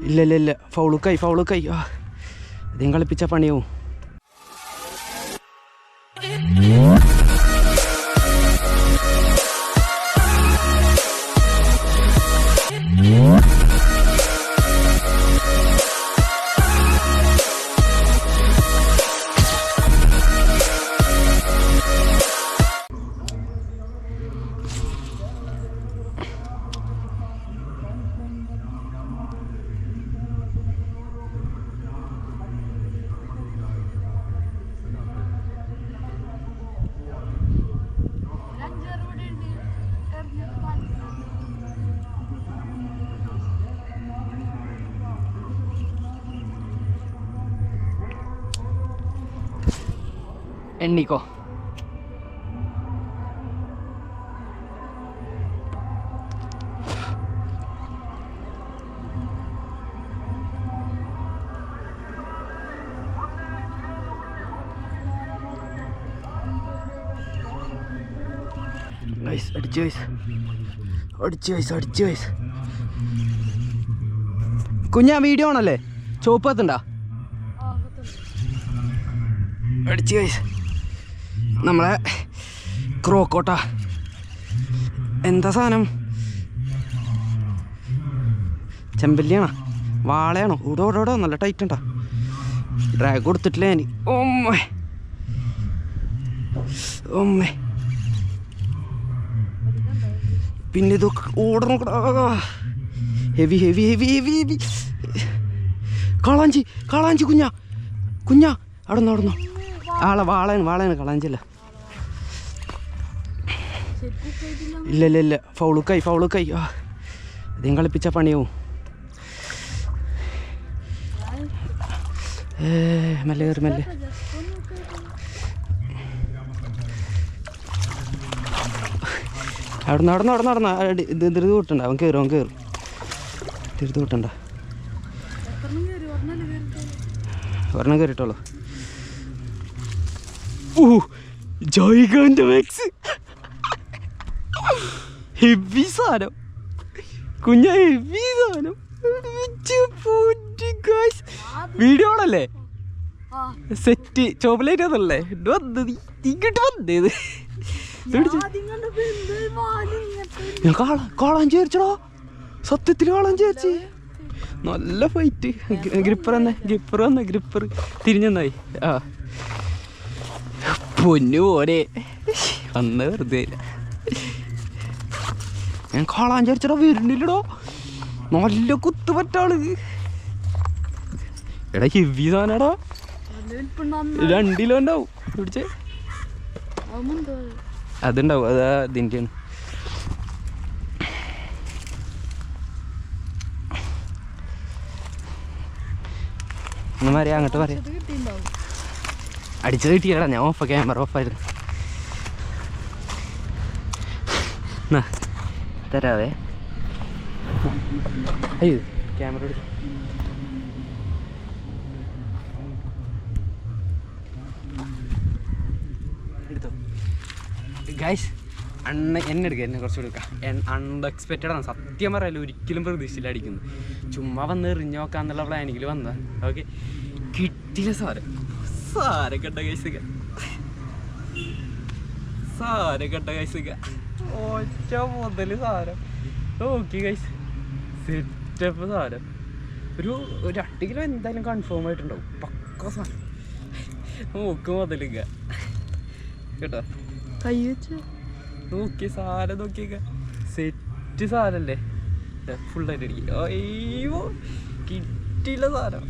ഇല്ല ഇല്ല ഇല്ല, ഫൗളുക്കായി അധികം കളിപ്പിച്ച പണിയാവും. എണ്ണിക്കോ. അടിച്ചു കുഞ്ഞാ വീഡിയോ ആണല്ലേ? ചോപ്പ് എത്തണ്ടാ? അടിച്ചു നമ്മളെ ക്രോക്കോട്ട. എന്താ സാധനം? ചെമ്പല്ലിയാണോ വാളയാണോ? ഓടോടോടോ നല്ല ടൈറ്റ് ഉണ്ടാ. ഡ്രാഗ് കൊടുത്തിട്ടില്ല ഞാൻ. ഓമ്മേ പിന്നെ ഇത് ഓടണം. ഹെവി കാളാഞ്ചി കുഞ്ഞാ അവിടുന്ന് വാളയാണ് കളാഞ്ചല്ല. ഇല്ല ഫൗളുക്കായി അധികം കളിപ്പിച്ച പണിയാവും. മെല്ലെ അവിടുന്ന് ധൃതി കൂട്ടണ്ട. അവൻ കയറും ധൃതി കൂട്ടണ്ട. ഒരെണ്ണം കയറിട്ടോളൂ. ജോയിഗോന്റെ മാക്സ് ഹെവി സാധനം കുഞ്ഞ, ഹെവി സാധനം. വീഡിയോ ആണല്ലേ? സെറ്റ് ചോപ്പലേറ്റ് അതല്ലേ ഇങ്ങോട്ട് വന്നേത്. ഞാൻ കാളാഞ്ചി വിചാരിച്ചോ, സത്യത്തിൽ കാളാഞ്ചി വിചാരിച്ച്. നല്ല ഫൈറ്റ്. ഗ്രിപ്പർ തിരിഞ്ഞെന്നായി. പൊന്നു പോലെ വന്ന് വെറുതെ ഞാൻ കാളാഞ്ചി വിചാരിച്ചോ. വരുന്നില്ലടോ, നല്ല കുത്തു പറ്റാള്. എടാ ഹെവി സാധനടാ, 2 കിലോ ഉണ്ടാവും. പിടിച്ചേ അതുണ്ടാവും. അതാ ഇതിൻ്റെയാണ്. അങ്ങോട്ട് പറയാം. അടിച്ചത് കിട്ടിയടാ. ഞാൻ ക്യാമറ ഓഫായിരുന്നു. തരാവേ. അയ്യോ ക്യാമറ എടുത്തോ ഗൈസ്. എന്നെ എടുക്കുക, എന്നെ കുറച്ചുകൂടി എടുക്കാം. അൺഎക്സ്പെക്റ്റഡ് ആണ് സത്യം പറയാലോ. ഒരിക്കലും പ്രതീക്ഷയില്ല അടിക്കുന്നു. ചുമ്മാ വന്ന് എറിഞ്ഞു നോക്കാന്നുള്ള പ്ലാനിങ്ങിൽ വന്നതാ. ഓക്കെ, കിട്ടില്ല സാരം കെട്ട കൈസുക ഒറ്റ മുതല് സാരം. ഓക്കെ ഗൈസ്, സെറ്റപ്പ് സാരം. ഒരു 2 കിലോ എന്തായാലും കൺഫേം ആയിട്ടുണ്ടാവും. പക്ക സാധനം. നോക്ക് മുതലുക കേട്ടോ. കൈ വെച്ച് നോക്കി സാരം നോക്കിയേക്ക. സെറ്റ് സാരല്ലേ? ഫുള്ളായിട്ട് അടിക്കുക. അയ്യോ കിട്ടിയില്ല സാരം.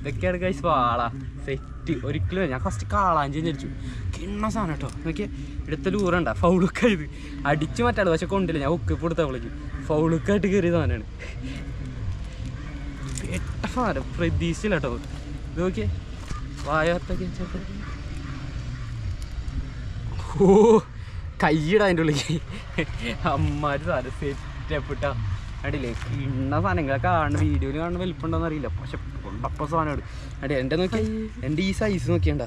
ഇതൊക്കെയാണ് ഗൈസ് വാള സെറ്റ്. 1 കിലോ. ഞാൻ ഫസ്റ്റ് കാളാഞ്ചി വിചാരിച്ചു. കിണ്ണ സാധനം കേട്ടോ. നോക്കിയാൽ ഇടത്ത ലൂറുണ്ട. ഫൗളുക്ക ഇത് അടിച്ചു മാറ്റാള്. പക്ഷെ കൊണ്ടില്ല. ഞാൻ ഉക്കിപ്പ് കൊടുത്തവളേക്ക് ഫൗളുക്കായിട്ട് കയറിയ സാധനമാണ്. പെട്ട സാധനം. പ്രതീക്ഷയില്ല കേട്ടോ. ഇത് നോക്കിയേ വായത്തൊക്കെ. ഓ കൈയിടാ അതിൻ്റെ ഉള്ളിലേക്ക്. അമ്മാര് സാധനം സെറ്റപ്പിട്ട അടിയില്ലേ. കിണ്ണ സാധനങ്ങളെ കാണുന്ന വീഡിയോയിൽ കാണുന്ന വലിപ്പുണ്ടോന്ന് അറിയില്ല. പക്ഷെ കൊണ്ടപ്പ സാധനമാണ് അടി. എൻ്റെ നോക്കി എൻ്റെ ഈ സൈസ് നോക്കിയണ്ട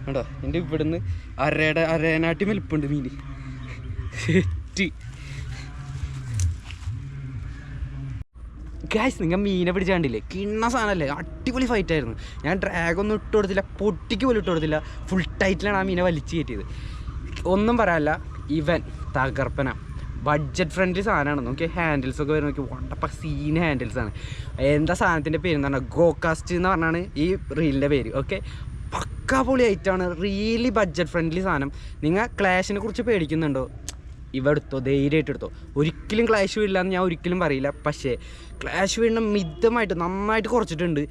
കണ്ടോ. എൻ്റെ ഇവിടുന്ന് അരേനാട്ടി വലിപ്പുണ്ട് മീൻ. സെറ്റ്. ഗൈസ് നിങ്ങൾ മീനെ പിടിച്ച് കണ്ടില്ലേ, കിണ്ണ സാധനമല്ലേ, അടിപൊളി ഫൈറ്റ് ആയിരുന്നു. ഞാൻ ഡ്രാഗൊന്നും ഇട്ട് കൊടുത്തില്ല, പൊട്ടിക്ക് പോലും ഇട്ട് കൊടുത്തില്ല, ഫുൾ ടൈറ്റിലാണ് ആ മീനെ വലിച്ചു കയറ്റിയത്. ഒന്നും പറയാനില്ല, ഇവൻ തകർപ്പന, ബഡ്ജറ്റ് ഫ്രണ്ട്ലി സാധനമാണ്. നോക്കി ഹാൻഡിൽസൊക്കെ വരും, നോക്കി വണ്ടപ്പ സീൻ ഹാൻഡിൽസാണ്. എന്താ സാധനത്തിൻ്റെ പേര് എന്ന് പറഞ്ഞാൽ ഗോകാസ്റ്റ് എന്ന് പറഞ്ഞാണ് ഈ റീലിൻ്റെ പേര്. ഓക്കെ, പക്കാ പൊളി ഐറ്റമാണ്, റിയലി ബഡ്ജറ്റ് ഫ്രണ്ട്ലി സാധനം. നിങ്ങൾ ക്ലാഷിനെ കുറിച്ച് പേടിക്കുന്നുണ്ടോ, ഇവ എടുത്തോ, ധൈര്യമായിട്ട് എടുത്തോ. ഒരിക്കലും ക്ലാഷ് വീഴില്ല എന്ന് ഞാൻ ഒരിക്കലും പറയില്ല. പക്ഷേ ക്ലാഷ് വീഴണം മിതമായിട്ട് നന്നായിട്ട് കുറച്ചിട്ടുണ്ട്.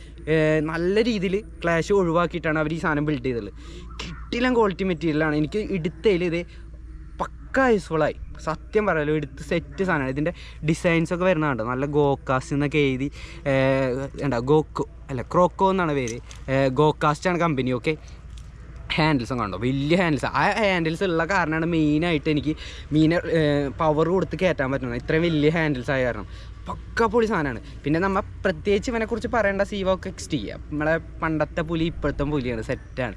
നല്ല രീതിയിൽ ക്ലാഷ് ഒഴിവാക്കിയിട്ടാണ് അവർ ഈ സാധനം ബിൽഡ് ചെയ്തത്. കിട്ടില്ല ക്വാളിറ്റി മെറ്റീരിയലാണ്. എനിക്ക് എടുത്തതിൽ ഇത് പക്ക യൂസ്ഫുള്ളായി, സത്യം പറയാലോ. എടുത്ത് സെറ്റ് സാധനമാണ്. ഇതിൻ്റെ ഡിസൈൻസൊക്കെ വരുന്നതുണ്ട്, നല്ല ഗോകാസ്റ്റ് എന്നൊക്കെ എഴുതി. എന്താ ക്രോക്കോ എന്നാണ് പേര്, ഗോകാസ്റ്റാണ് കമ്പനി. ഓക്കെ, ഹാൻഡിൽസും കണ്ടോ, വലിയ ഹാൻഡിൽസ്. ആ ഹാൻഡിൽസ് ഉള്ള കാരണമാണ് മെയിനായിട്ട് എനിക്ക് മീനെ പവർ കൊടുത്ത് കയറ്റാൻ പറ്റുന്നത്. ഇത്രയും വലിയ ഹാൻഡിൽസ് ആയ കാരണം പക്ക പൊളി സാധനമാണ്. പിന്നെ നമ്മൾ പ്രത്യേകിച്ച് ഇവനെക്കുറിച്ച് പറയേണ്ട സീവോക്ക് XT, നമ്മളെ പണ്ടത്തെ പുലി ഇപ്പോഴത്തെ പുലിയാണ്, സെറ്റാണ്.